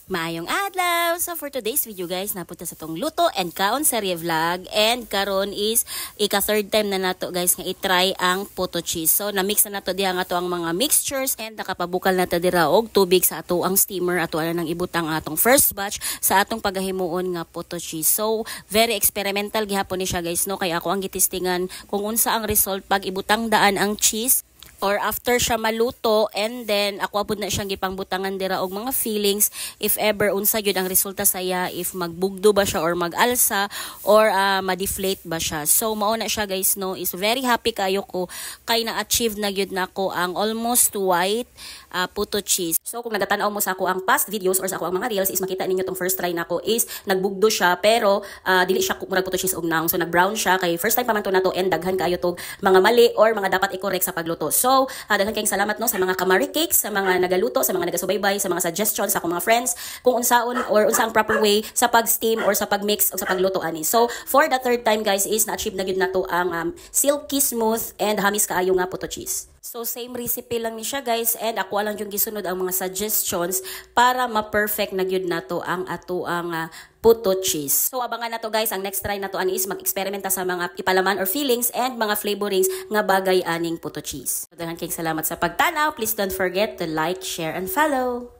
Maayong adlaw! So for today's video guys, napunta sa tong luto and kaon serye vlog. And karon is ika-third time na nato guys nga i-try ang puto cheese. So na-mix na nato diha nga to ang mga mixtures and nakapabukal na ta dira og tubig sa ato ang steamer. Ato ana nang ibutang atong first batch sa atong pagahimuon nga puto cheese. So very experimental gihapon ni siya guys no, kay ako ang gitistingan kung unsa ang result pag ibutang daan ang cheese or after siya maluto, and then ako abot na siyang gipangbutangan dira og mga feelings if ever unsa gyud ang resulta saya, if magbugdo ba siya or magalsa or ma-deflate ba siya. So mao na siya guys no, is very happy kayo ko kay na-achieve na gyud nako ang almost white puto cheese. So kung nagatanaw mo sa ako ang past videos or sa ako ang mga reels, is makita ninyo tong first try nako is nagbugdo siya pero dili siya murag puto cheese og naong. So nag-brown siya kay first time pa man to nato, and daghan kayo tog mga mali or mga dapat i-correct sa pagluto. So daghan kayong salamat no sa mga kamari cakes, sa mga nagaluto, sa mga nagasubaybay, sa mga suggestions sa akong mga friends kung unsaon or unsang proper way sa pag-steam or sa pag-mix o sa pagluto ani. So for the third time guys is na-achieve na gyud nato ang silky smooth and hamis kaayo nga puto cheese. So same recipe lang ni siya guys, and ako lang yung gisunod ang mga suggestions para ma-perfect na gyud nato ang ato ang puto cheese. So abangan nato guys, ang next try nato ani is mag-eksperimenta sa mga ipalaman or fillings and mga flavorings nga bagay aning puto cheese. So daghan kayong salamat sa pagtanaw. Please don't forget to like, share and follow.